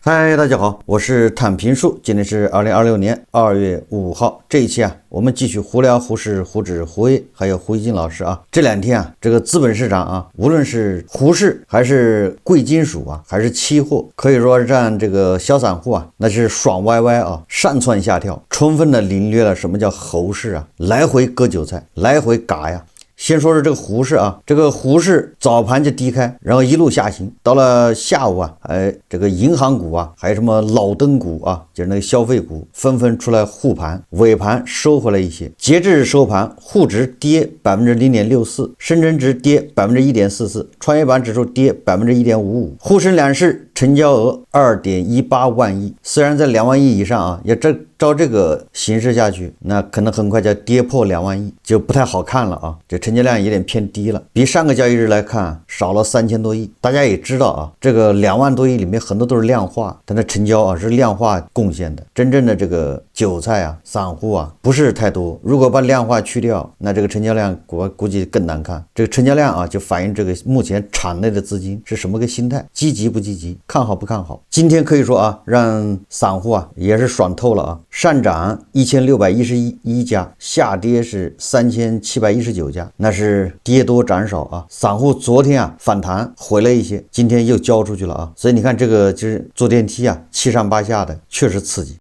嗨，大家好，我是坦平树，今天是2026年2月5号。這一期我們繼續胡聊胡適、胡指、胡 A 還有胡一金老師這兩天這個資本市場無論是胡適還是貴金屬還是期貨，可以說讓這個小散戶那是爽歪歪上竄下跳，充分的領略了什麼叫猴市來回割韭菜，來回嘎呀。先說说這個胡適這個胡適早盤就低開，然後一路下行，到了下午這個銀行股還有什麼老登股就是那個消費股紛紛出來護盤，尾盤收回來一些。截至收盤，滬指跌 0.64%， 深圳指跌 1.44%， 創業板指數跌 1.55%， 滬深兩市成交額 2.18 萬億。雖然在2萬億以上也照這個形勢下去，那可能很快就跌破2萬億，就不太好看了这成交量有點偏低了，比上個交易日來看少了3000多億。大家也知道這個2萬多億裡面很多都是量化，它的成交是量化貢獻的，真正的這個韭菜散戶不是太多。如果把量化去掉，那這個成交量我估計更難看。這個成交量就反映這個目前場內的資金是什麼個心態，積極不積極，看好不看好。今天可以說讓散戶也是爽透了上漲1611家，下跌是3719家，那是跌多漲少散戶昨天反彈回了一些，今天又交出去了所以你看这個就是坐電梯七上八下的，確實刺激。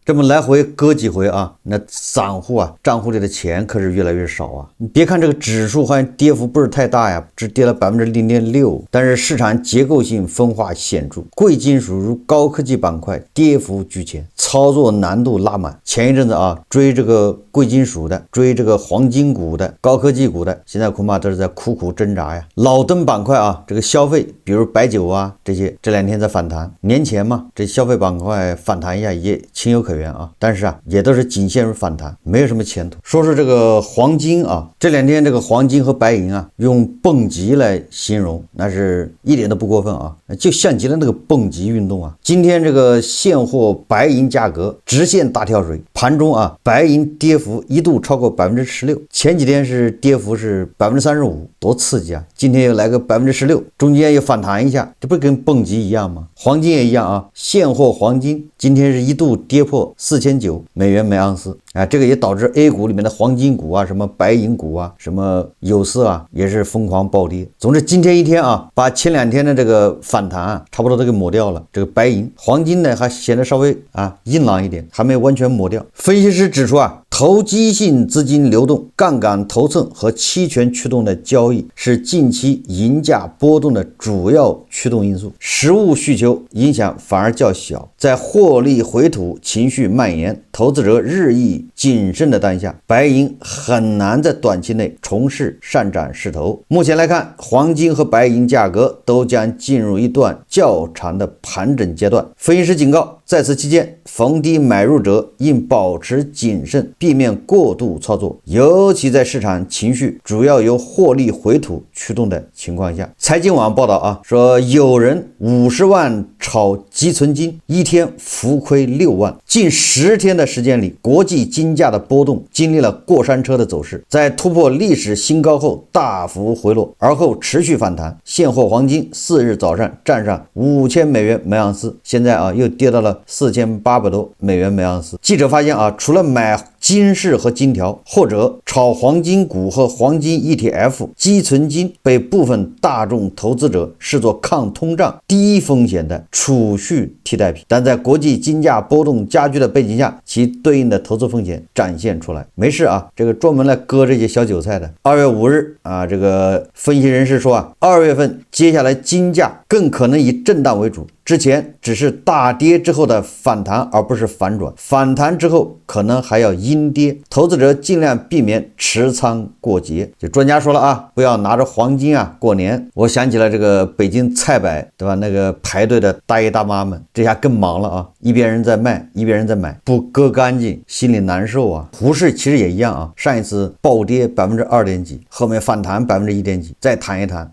這麼來回割幾回那散戶賬戶裡的錢可是越來越少你別看這個指數好像跌幅不是太大只跌了 0.6%， 但是市場結構性分化顯著，貴金屬如高科技板塊跌幅居前，操作難度拉滿。前一陣子追這個貴金屬的，追這個黃金股的，高科技股的，現在恐怕都是在苦苦掙扎呀。老登板塊這個消費，比如白酒這些，這兩天在反彈。年前嘛，這消費板塊反彈一下也情有可原但是也都是僅限於反彈，沒有什麼前途。說是這個黃金這兩天這個黃金和白銀用蹦極來形容，那是一點都不過分就像極了那個蹦極運動今天這個現貨白銀價格直線大跳水，盤中白銀跌幅一度超過 16%， 前幾天是跌幅是 35%， 多刺激今天又來個 16%， 中間又反彈一下，這不跟蹦極一樣嗎？黃金也一樣現貨黃金今天是一度跌破4900美元每盎司這個也導致 A 股裡面的黄金股什麼白銀股什麼有色也是瘋狂暴跌。總之今天一天把前兩天的這個反彈差不多都給抹掉了。這個白銀黃金呢還顯得稍微硬朗一點，還沒完全抹掉。分析師指出投機性資金流動、槓桿頭寸和期權驅動的交易是近期銀價波動的主要驅動因素，實物需求影響反而較小。在獲利回吐情緒蔓延、投資者日益謹慎的當下，白銀很難在短期內重拾上漲勢頭。目前來看，黃金和白銀價格都將進入一段較長的盤整階段。分析師警告，在此期間，逢低買入者應保持謹慎，避免過度操作，尤其在市場情緒主要由獲利回吐驅動的情況下。財經網報道說有人50萬炒積存金，一天浮虧6萬。近10天的時間裡，國際金價的波動經歷了過山車的走勢，在突破歷史新高後大幅回落，而後持續反彈。現貨黃金4日早上站上5000美元每盎司，現在又跌到了4800多美元每盎司。記者發現除了買金飾和金條，或者炒黃金股和黃金 ETF， 積存金被部分大眾投資者視作抗通脹、低風險的儲蓄替代品，但在國際金價波動加劇的背景下，其對應的投資風險展現出來。沒事這個專門來割這些小韭菜的。2月5日這個分析人士說2月份接下來金價更可能以震盪為主，之前只是大跌之後的反彈，而不是反轉。反彈之後可能還要陰跌，投資者盡量避免持倉過節。就專家說了不要拿着黃金過年。我想起了這個北京菜百，對吧？那個排隊的大爺大媽們，這下更忙了一邊人在賣，一邊人在買，不割乾淨，心裡難受胡適其實也一樣上一次暴跌 2. 幾，後面反彈 1. 幾，再彈一彈。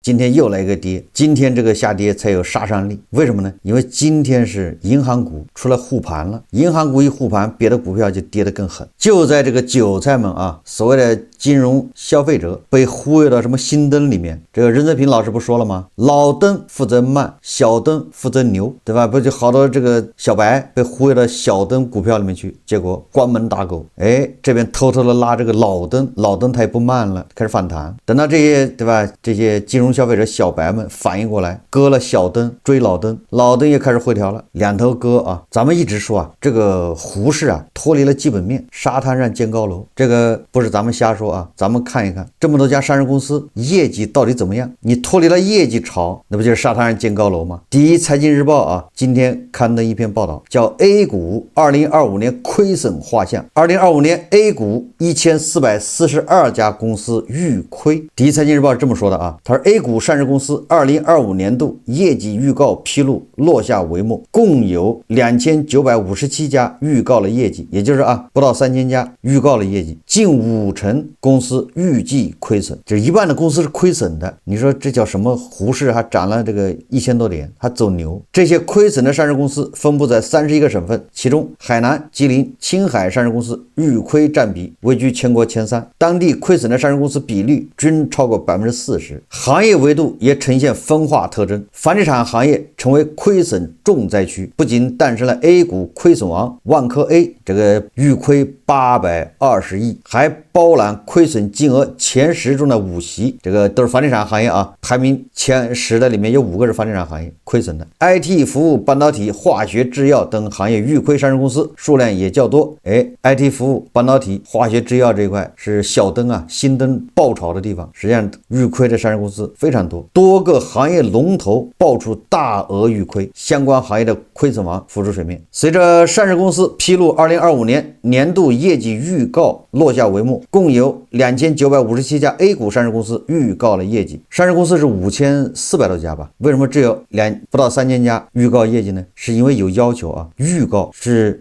今天又来一個跌，今天這個下跌才有殺傷力。為什麼呢？因為今天是銀行股出來護盤了，銀行股一護盤，別的股票就跌得更狠。就在這個韭菜們啊，所謂的金融消費者被忽悠到什麼新燈裡面，這個任澤平老師不說了嗎？老燈負責慢，小燈負責牛，對吧？不就好多這個小白被忽悠到小燈股票裡面去，結果關門打狗。哎，這邊偷偷的拉這個老燈它也不慢了，開始反彈。等到這些對吧，這些金融消費者小白們反應過來，割了小燈追老燈，老燈也開始回調了，兩頭割啊。咱們一直說啊，這個胡適啊脫離了基本面，沙灘上建高樓，這個不是咱們瞎說啊，咱們看一看這麼多家上市公司業績到底怎麼樣？你脫離了業績潮，那不就是沙灘上建高樓嗎？第一財經日報啊今天刊登一篇報道，叫 A 股2025年虧損畫像。2025年 A 股1442家公司預虧。第一財經日報是這麼說的啊，他說 A 股上市公司2025年度業績預告披露落下帷幕，共有2957家預告了業績，也就是啊不到3000家預告了業績，近50%公司預計虧損，就一半的公司是虧損的。你說這叫什麼？胡適還漲了這個1000多點，還走牛。這些虧損的上市公司分布在31個省份，其中海南、吉林、青海上市公司預虧占比位居全國前3，當地虧損的上市公司比率均超過40%，行業維度也呈現分化特徵。房地產行業成為虧損重災區，不僅誕生了 A 股虧損王萬科 A， 這個預虧820億，還包攬虧損金額前10中的5席，這個都是房地產行業啊，排名前10的裡面有5個是房地產行業虧損的。IT 服務、半導體、化學製藥等行業預虧上市公司數量也較多。IT 服務、半導體、化學製藥這一塊是小燈啊新燈爆炒的地方，實際上預虧的上市公司非常多，多個行業龍頭爆出大額預虧，相關行業的虧損王浮出水面。隨着上市公司披露2025年年度業績預告落下帷幕，共有2957家 A 股上市公司預告了業績，上市公司是5400多家吧？為什麼只有不到3000家預告業績呢？是因為有要求啊，預告是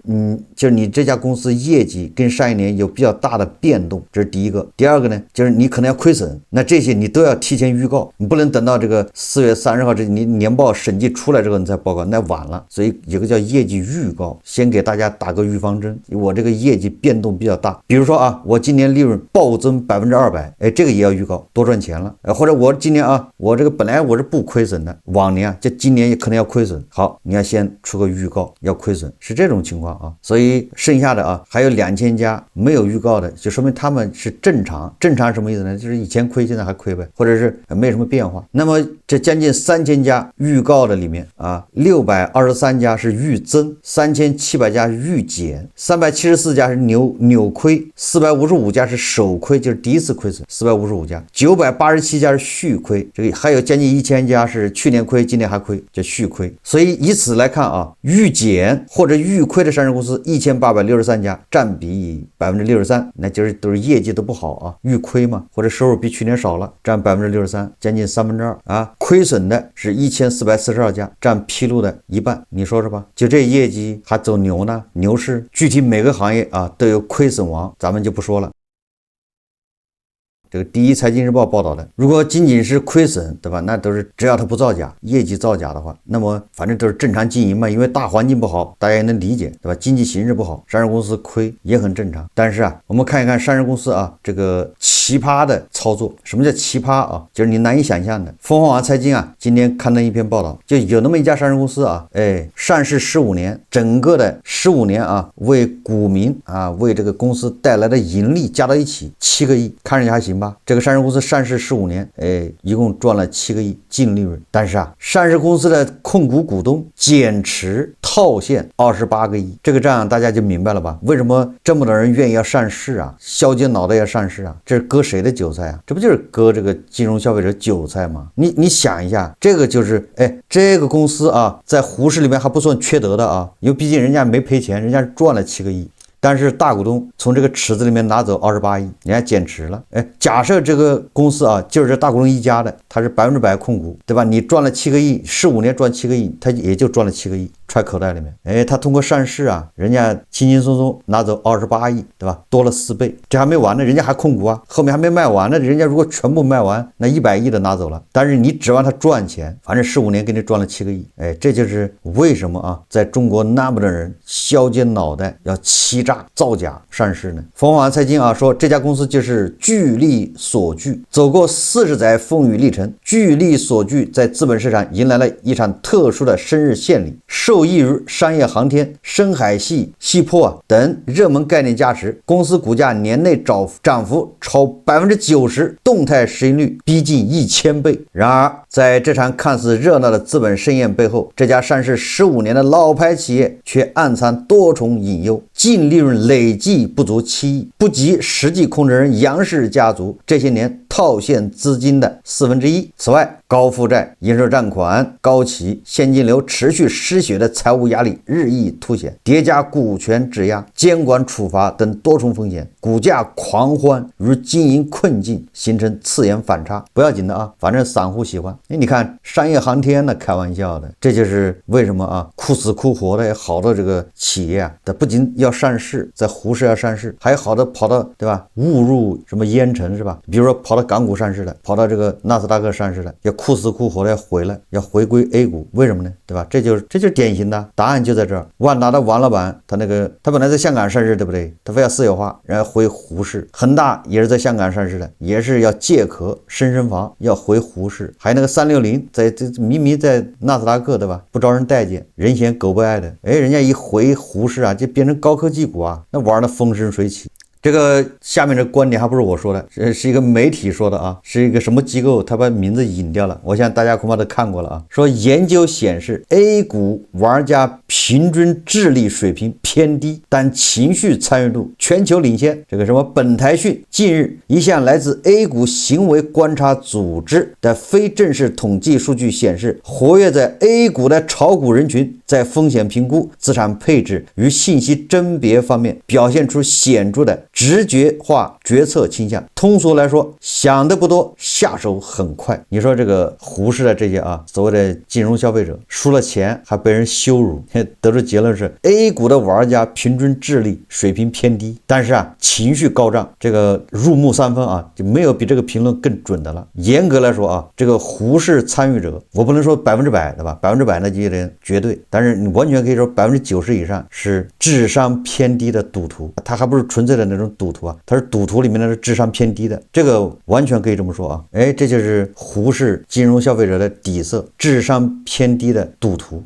就是你這家公司業績跟上一年有比较大的變動，這是第一個。第二個呢，就是你可能要虧損，那這些你都要提前預告，你不能等到这個4月30號你年報審計出來之後你再報告，那晚了。所以有個叫業績預告，先給大家打個預防針，我這個業績變動比較大，比如說啊，我今年利潤暴增200%，這個也要預告，多賺錢了。或者我今年啊，我這個本來我是不虧損的，往年啊，这今年也可能要虧損，好，你要先出個預告，要虧損，是這種情況啊。所以剩下的啊，還有2000家沒有預告的，就說明他們是正常。正常什麼意思呢？就是以前虧，現在還虧唄，或者是沒什麼變化。那麼這將近3000家預告的裡面啊，623家是預增，3700家是預減，374家是扭虧，455家是首虧，就是第一次虧損，455家，987家是續虧，這個還有將近1000家是去年虧，今年還虧，叫續虧。所以以此來看啊，預減或者預虧的上市公司1863家，占比63%，那就是都是業績都不好啊，預虧嘛，或者收入比去年少了，占63%，将近2/3啊。虧損的是1442家，占披露的一半。你說说吧，就這業績還走牛呢？牛市具體每個行業啊都有虧損王，咱們就不說了。這個第一財經日報報道的，如果僅僅是虧損，對吧？那都是只要它不造假，業績造假的話，那麼反正都是正常經營嘛，因為大環境不好，大家也能理解，對吧？經濟形勢不好，上市公司虧也很正常。但是啊，我們看一看上市公司啊，這個奇葩的操作。什麼叫奇葩啊？就是你難以想象的。鳳凰網財經啊，今天刊登一篇報道，就有那麼一家上市公司啊，上市15年，整個的15年啊，為股民啊，為這個公司帶來的盈利加到一起7個億，看上去還行吧？這個上市公司上市15年，一共賺了7個億淨利潤。但是啊，上市公司的控股股東減持套現28個億，這個賬大家就明白了吧？為什麼這麼多人願意要上市啊？削尖腦袋要上市啊？這是割誰的韭菜啊？這不就是割這個金融消費者韭菜嗎？你想一下，這個就是這個公司啊，在胡適裡面還不算缺德的啊，因為畢竟人家沒賠錢，人家賺了7個億。但是大股東從這個池子裡面拿走28億，人家減持了。假設這個公司啊，就是這大股東一家的，他是100%控股，對吧？你賺了7個億，15年賺7個億，他也就賺了7個億。揣口袋裡面。哎，他通過上市啊，人家轻輕松松拿走28亿，对吧？多了4倍。这還沒完呢，人家還控股啊，后面還沒賣完呢。人家如果全部賣完，那100億的拿走了。但是你指望他賺錢，反正15年給你賺了7個億。哎，這就是為什麼啊，在中國那麼多人削尖腦袋要欺詐造假上市呢？鳳凰財經啊說，這家公司就是巨力所具，走過40載風雨歷程，巨力所具在資本市場迎來了一場特殊的生日獻禮，受益於商業航天、深海系破等熱門概念加持，公司股價年內漲幅超90%，動態市盈率逼近1000倍。然而，在這場看似熱鬧的資本盛宴背後，這家上市15年的老牌企業卻暗藏多重隱憂，淨利潤累計不足7億，不及實際控制人楊氏家族這些年套現資金的1/4。此外，高負債、應收賬款高企、現金流持續失血的財務壓力日益凸顯，疊加股權質押、監管處罰等多重風險，股價狂歡與經營困境形成次元反差。不要緊的啊，反正散戶喜歡。你看商業航天呢，開玩笑的，這就是為什麼啊，哭死哭活的好多這個企業啊，它不僅要上市，在滬市要上市，還有好的跑到對吧，誤入什麼煙塵是吧？比如說跑到港股上市的，跑到這個納斯達克上市的，要哭死哭活的要回來，要回歸 A 股，為什麼呢？對吧？這就是典型的答案就在這兒。萬達的王老板，他本來在香港上市，對不對？他非要私有化，然後回滬市。恒大也是在香港上市的，也是要借殼深房，要回滬市。還有那個360，明明在納斯達克，對吧？不招人待見，人嫌狗不愛的，哎，人家一回滬市啊，就變成高科技股啊，那玩的風生水起。這個下面的觀點還不是我說的，是一個媒體說的啊，是一個什麼機構，他把名字引掉了，我想大家恐怕都看過了啊。說研究顯示 A 股玩家平均智力水平偏低，但情緒參與度全球領先。這個什麼本台訊近日一項來自 A 股行為觀察組織的非正式統計數據顯示，活躍在 A 股的炒股人群在風險評估、資產配置與信息甄別方面表現出顯著的直覺化決策傾向。通俗來說，想的不多，下手很快。你說這個滬市的這些啊，所謂的金融消費者輸了錢還被人羞辱，得出結論是 A 股的玩家平均智力水平偏低，但是啊情緒高漲，這個入木三分啊，就沒有比這個評論更準的了。嚴格來說啊，這個滬市參與者，我不能說100%，對吧？100%那就有點絕對，但是你完全可以說90%以上是智商偏低的賭徒，他還不是純粹的那種賭徒啊，他是賭徒裡面的智商偏低的，這個完全可以這麼說啊。哎，這就是滬市金融消費者的底色，智商偏低的賭徒。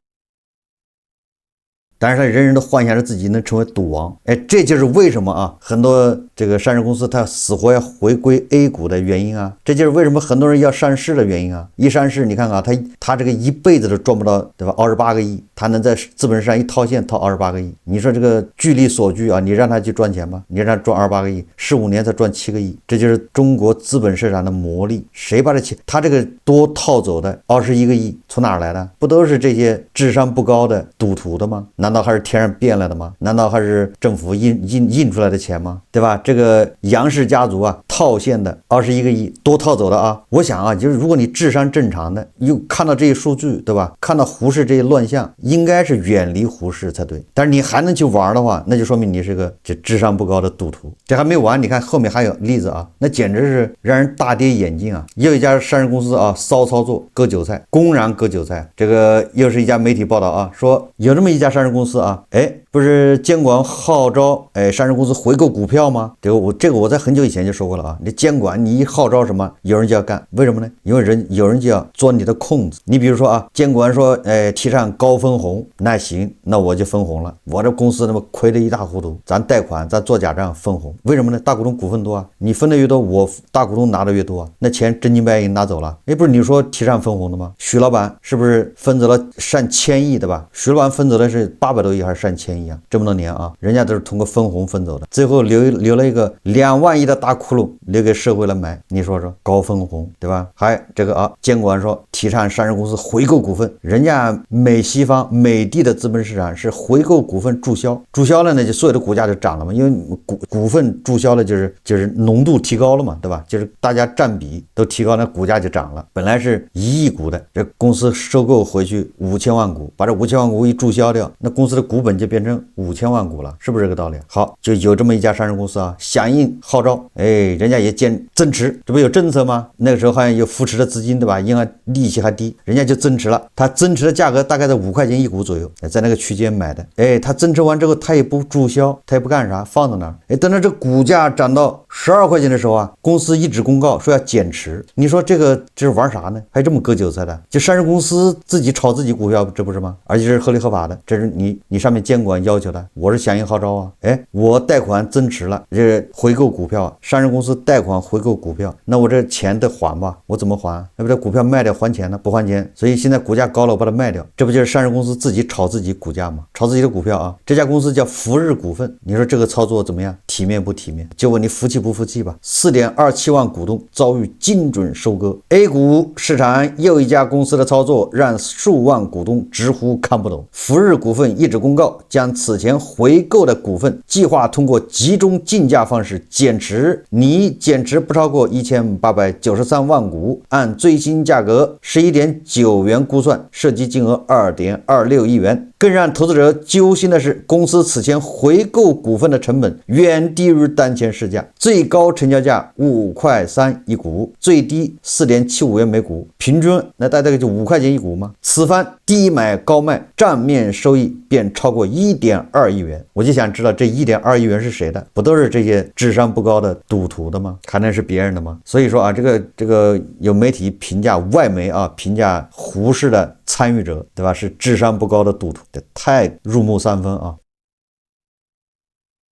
但是他人人都幻想着自己能成為賭王，哎，這就是為什麼啊，很多這個上市公司他死活要回歸 A 股的原因啊，這就是為什麼很多人要上市的原因啊。一上市，你看啊，他這個一輩子都賺不到，對吧？28個億，他能在資本市場一套現套28個億，你說這個巨力所具啊，你讓他去賺錢吧，你讓他賺28個億，15年才賺7個億，這就是中國資本市場的魔力。誰把這錢，他這個多套走的21個億從哪兒來的？不都是這些智商不高的賭徒的嗎？難道還是天上變來的嗎？難道還是政府印出來的錢嗎？對吧？這個楊氏家族啊，套现的21個億多套走的啊。我想啊，就是如果你智商正常的，又看到這些數據，對吧？看到滬市這些亂象，應該是遠離滬市才對。但是你還能去玩的話，那就說明你是個智商不高的賭徒。這還沒完，你看後面還有例子啊，那簡直是讓人大跌眼鏡啊！又一家上市公司啊，騷操作割韭菜，公然割韭菜。這個又是一家媒體報道啊，說有這麼一家上市公司啊，哎，不是監管號召上市公司回购股票嗎？這個我在很久以前就說過了啊，你監管你一號召什麼，有人就要幹，為什麼呢？因為有人就要鑽你的空子。你比如說啊，監管說提倡高分紅，那行，那我就分紅了。我這公司那麼虧得一塌糊塗，咱貸款咱做假賬分紅，為什麼呢？大股東股份多啊，你分的越多，我大股東拿的越多啊，那錢真金白银拿走了。不是你說提倡分紅的嗎？徐老板是不是分走了上千億，对吧？徐老板分走的是800多億還是上千億啊？這麼多年啊，人家都是通過分紅分走的，最後留了一個2萬億的大窟窿留給社會來買。你说说高分紅对吧？還這個啊，監管說提倡上市公司回購股份，人家美西方美的的資本市場是回購股份注銷了呢，就所有的股價就漲了嘛，因為股份注銷了就是濃度提高了嘛，對吧？就是大家占比都提高，那股價就漲了。本來是1億股的，這公司收購回去5000萬股，把這5000萬股一注銷掉，那公司的股本就變成5000萬股了，是不是這個道理？好，就有這麼一家上市公司啊，響應號召，人家也增持，這不有政策嗎？那個時候好像有扶持的資金，對吧？銀行利息還低，人家就增持了，他增持的價格大概在5塊錢一股左右，在那個區間買的。他增持完之後，他也不注銷，他也不幹啥，放在那兒。等到這股價漲到12塊錢的時候啊，公司一紙公告說要減持。你說這是玩啥呢？還這麼割韭菜的？就上市公司自己炒自己股票，這不是嗎？而且是合理合法的，這是你上面監管要求的。我是響應號召啊，我貸款增持了，這回購股票，上市公司貸款回购股票，那我這錢得還吧？我怎麼還？那不这股票賣掉還錢呢？不还錢，所以現在股價高了，我把它賣掉，這不就是上市公司自己炒自己股價嗎？炒自己的股票啊。這家公司叫福日股份，你說這個操作怎麼樣？體面不體面？就問你服氣不服氣吧。4.27萬股東遭遇精準收割。A 股市場又一家公司的操作讓數萬股東直呼看不懂。福日股份一紙公告，將此前回購的股份計劃通過集中競價方式減持，擬減持不超過1893萬股，按最新價格11.9元估算，涉及金額2.26億元。更讓投資者揪心的是，公司此前回購股份的成本遠低於當前市價，最高成交價5塊3一股，最低4.75元每股，平均那大概就5塊錢一股嘛。此番低買高賣，賬面收益便超過1.2億元。我就想知道這1.2億元是誰的？不都是這些智商不高的賭徒的嗎？還能是別人的嗎？所以說啊，這個有媒體評價，外媒啊評價胡適的參與者，對吧？是智商不高的賭徒，這太入木三分啊。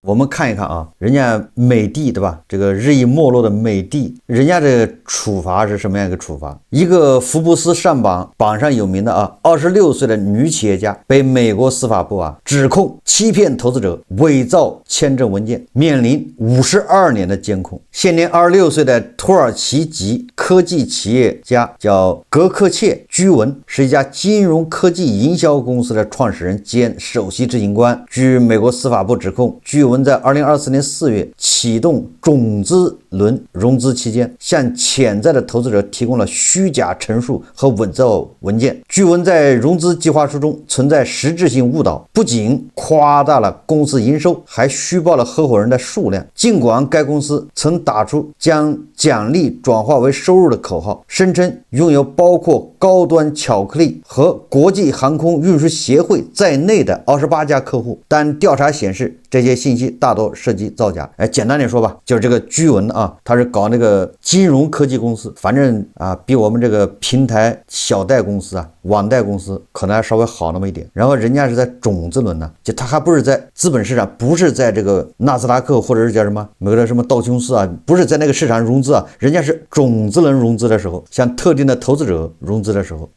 我們看一看啊，人家美的对吧？這個日益沒落的美的，人家這個處罰是什麼樣一個處罰？一個福布斯上榜上有名的啊，26歲的女企業家被美國司法部啊指控欺騙投資者、偽造簽證文件，面臨52年的監控。現年26歲的土耳其籍科技企業家叫格克切居文，是一家金融科技營銷公司的創始人兼首席執行官。據美國司法部指控，居文在2024年4月啟動種子輪融資期間，向潛在的投資者提供了虛假陳述和偽造文件。居文在融資計劃書中存在實質性誤導，不僅誇大了公司營收，還虛報了合夥人的數量。儘管該公司曾打出將獎勵轉化為收入的口號，聲稱擁有包括高端巧克力和國際航空運輸協會在內的28家客戶，但調查顯示這些信息大多涉及造假。簡單點說吧，就是這個居文啊，他是搞那個金融科技公司，反正啊比我們這個平台小貸公司啊、網貸公司可能還稍微好那麼一點。然後人家是在種子輪呢，就他還不是在資本市场，不是在這個納斯達克或者是叫什麼美國的什麼道瓊斯啊，不是在那個市場融資啊，人家是種子輪融資的時候，向特定的投資者融資的時候，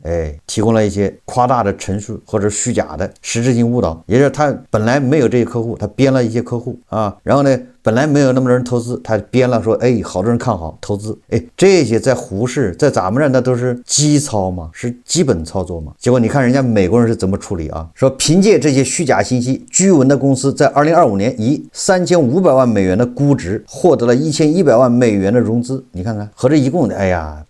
提供了一些誇大的陈述或者虛假的實質性誤導，也就是他本來沒有這些客戶，他編了一些客戶啊，然後呢本來沒有那麼多人投資，他編了說好多人看好投資，這些在胡適在咱們這那都是基操嘛，是基本操作嘛。結果你看人家美國人是怎麼處理啊？說憑借這些虛假信息，居文的公司在2025年以3500萬美元的估值獲得了1100萬美元的融資。你看看合着一共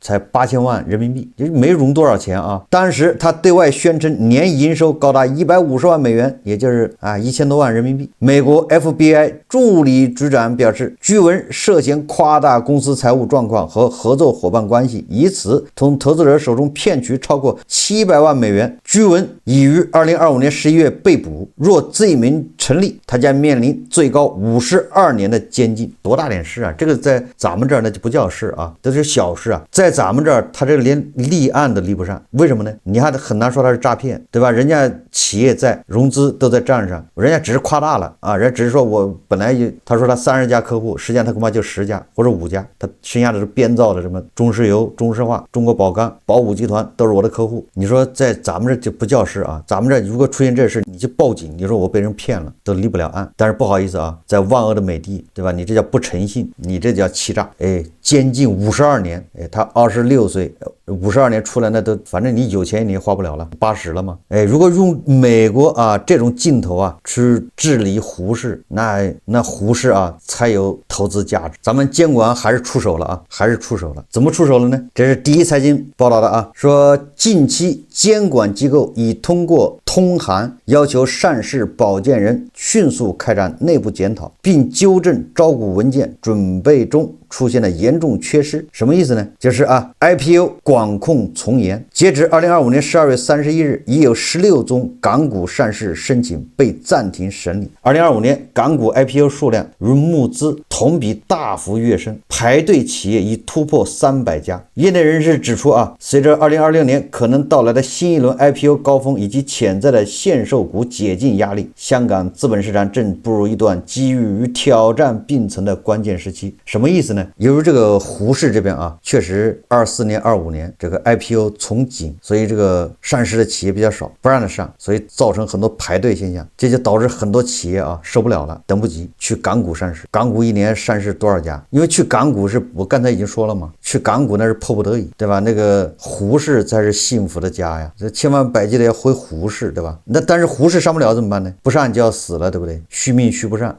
才8000萬人民幣，就沒融多少錢啊。當時他對外宣稱年營收高達150萬美元，也就是1000多萬人民幣。美國 FBI 助理局長表示，居文涉嫌誇大公司財務狀況和合作夥伴關係，以此從投資者手中騙取超過700萬美元。居文已於2025年11月被捕，若罪名成立，他將面臨最高52年的監禁。多大點事啊？這個在咱們這兒那就不叫事啊，這是小事啊。在咱們這兒他這連立案都立不上，為什麼呢？你還很難說他是詐騙，對吧？人家企業債融資都在账上，人家只是誇大了啊，人家只是说我本来他说他30家客戶，实际上他恐怕就10家或者5家，他剩下的是编造的什么中石油、中石化、中国宝钢、宝武集团都是我的客戶。你说在咱们这就不叫事啊，咱们这如果出现这事，你就報警，你说我被人騙了，都立不了案。但是不好意思啊，在萬惡的美帝，對吧？你這叫不誠信，你這叫欺詐。哎，監禁52年，哎，他26歲，52年出來那都，反正你有錢你也花不了了，80了嘛。哎，如果用美國啊這種鏡頭啊去治理胡適，那胡適啊才有投資價值。咱們監管還是出手了啊，還是出手了。怎麼出手了呢？這是第一財經報道的啊，說近期監管機構已通過通函要求上市保薦人迅速開展內部檢討，並糾正招股文件準備中出現了嚴重缺失。什麼意思呢？就是啊 IPO 管控從嚴，截止2025年12月31日，已有16宗港股上市申請被暫停審理。2025年港股 IPO 數量與募資同比大幅躍升，排隊企業已突破300家。業內人士指出啊，隨着2026年可能到來的新一輪 IPO 高峰以及潛在的限售股解禁壓力，香港資本市場正步入一段機遇與挑戰並存的關鍵時期。什麼意思呢？由於這個胡適這邊啊，確實24年、25年這個 IPO 從緊，所以這個上市的企業比較少，不讓它上，所以造成很多排隊現象，這就導致很多企業啊受不了了，等不及去港股上市。港股一年上市多少家？因為去港股是我剛才已經說了嘛，去港股那是迫不得已，對吧？那個胡適才是幸福的家呀，這千萬百記得要回胡適，對吧？那但是胡適上不了怎麼辦呢？不上就要死了，對不對？續命續不上。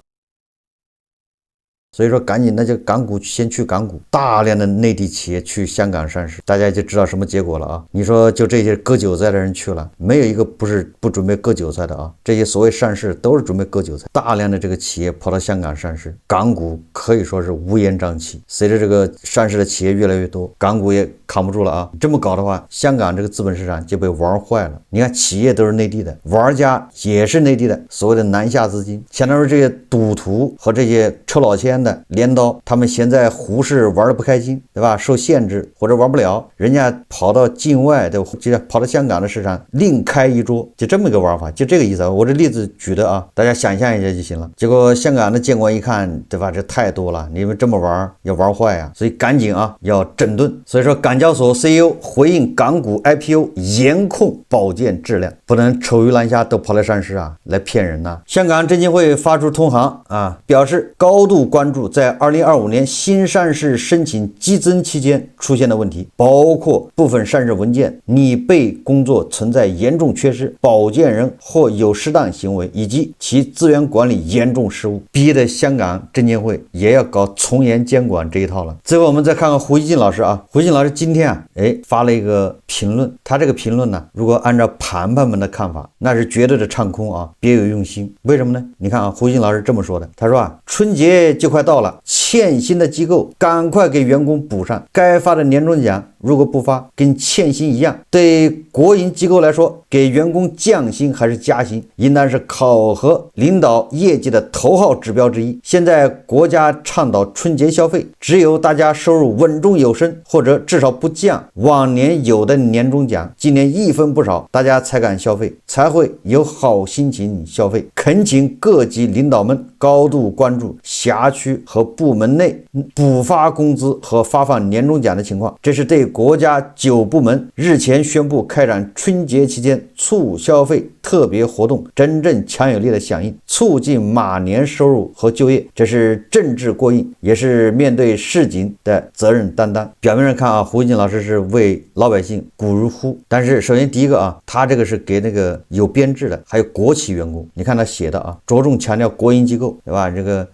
所以說趕緊那就港股先去港股，大量的內地企業去香港上市，大家就知道什麼結果了啊！你說就這些割韭菜的人去了，沒有一個不準備割韭菜的啊！這些所謂上市都是準備割韭菜，大量的這個企業跑到香港上市，港股可以說是烏煙瘴氣。隨着這個上市的企業越來越多，港股也扛不住了啊！這麼搞的話，香港這個資本市場就被玩壞了。你看企業都是內地的，玩家也是內地的，所謂的南下資金，相當於這些賭徒和這些抽老千的鐮刀，他們現在胡適玩的不開心，對吧？受限制或者玩不了，人家跑到境外的，就跑到香港的市場另開一桌，就這麼一個玩法，就這個意思啊。我這例子舉的啊，大家想象一下就行了。結果香港的監管一看，對吧？這太多了，你們這麼玩要玩壞啊，所以趕緊啊要整頓。所以說港交所 CEO 回應港股 IPO 嚴控保薦質量，不能臭魚爛蝦都跑來上市啊，來騙人吶。香港證監會發出通函啊，表示高度關注在2025年新上市申請激增期間出現的問題，包括部分上市文件擬備工作存在嚴重缺失，保薦人或有失當行為，以及其資源管理嚴重失誤，逼得香港證監會也要搞從嚴監管這一套了。最後我們再看看胡錫進老師啊，胡錫進老師今天啊，發了一個評論，他這個評論呢，如果按照盤們的看法，那是絕對的唱空啊，別有用心。為什麼呢？你看啊，胡錫進老師這麼說的，他說啊，春節就快到了，欠薪的機構趕快給員工補上，該發的年終獎如果不發，跟欠薪一樣。對國營機構來說，給員工降薪還是加薪，應當是考核領導業績的頭號指標之一。現在國家倡導春節消費，只有大家收入穩中有升，或者至少不降往年有的年終獎，今年一分不少，大家才敢消費，才會有好心情消費。懇請各級領導們高度關注轄區和部門內補發工資和發放年終獎的情況。這是對國家9部門日前宣布開展春節期間促消費特別活動真正強有力的響應，促進馬年收入和就業，這是政治過硬，也是面對市井的責任擔當。表面上看啊，胡錫進老師是為老百姓鼓如呼，但是首先第一個啊，他這個是給那個有編制的，還有國企員工。你看他寫的啊，着重強調國營機構，對吧？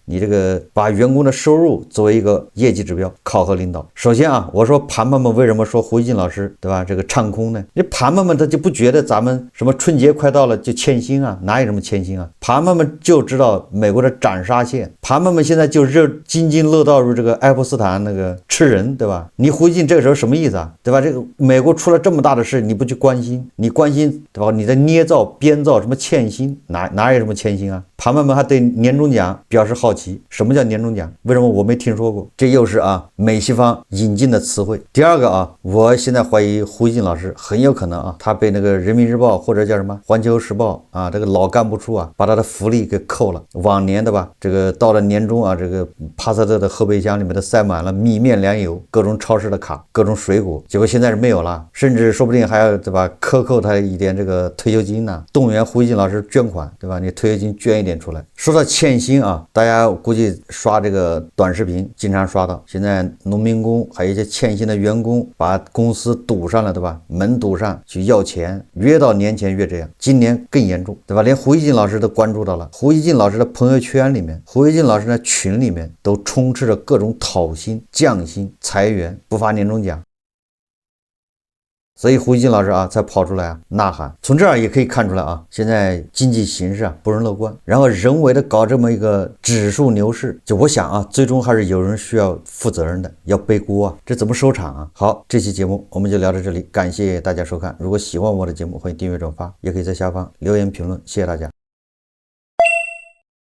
你這個把員工的收入作為一個業績指標考核領導。首先啊，我說盤们為什麼說胡錫進老師，對吧？這個唱空呢？這盤们他就不覺得咱們什麼春節快到了就欠薪啊，哪有什麼欠薪啊？盤們就知道美國的斬殺線，盤們現在就津津樂道於這個愛潑斯坦那個吃人，對吧？你胡錫進這個時候什麼意思啊？對吧？這個美國出了這麼大的事，你不去關心，你關心，對吧？你在捏造編造什麼欠薪，哪有什麼欠薪啊？庞麦们還對年終獎表示好奇，什麼叫年終獎？為什麼我沒聽說過？這又是美西方引進的詞彙。第二個我現在懷疑胡錫進老師很有可能他被那個人民日報或者叫什麼環球時報這個老幹部處把他的福利給扣了。往年的吧，這個到了年終這個帕薩特的後備箱裡面都塞滿了米麵糧油，各種超市的卡，各種水果，結果現在是沒有了，甚至說不定還要對吧，克扣他一點這個退休金呢，動員胡錫進老師捐款，對吧？你退休金捐一點出來。說到欠薪大家估計刷這個短視頻經常刷到，現在農民工還有一些欠薪的員工把公司堵上了，對吧？門堵上去要錢，越到年前越這樣，今年更嚴重，對吧？連胡錫進老師都關注到了，胡錫進老師的朋友圈裡面，胡錫進老師的群裡面都充斥着各種討薪、降薪、裁員、不發年終獎。所以胡錫進老師才跑出來吶喊。從這兒也可以看出來現在經濟形勢不容樂觀，然後人為的搞這麼一個指數牛市，就我想最終還是有人需要負責任的，要背鍋這怎麼收場好，這期節目我們就聊到這裡，感謝大家收看。如果喜歡我的節目，歡迎訂閱轉發，也可以在下方留言評論，謝謝大家。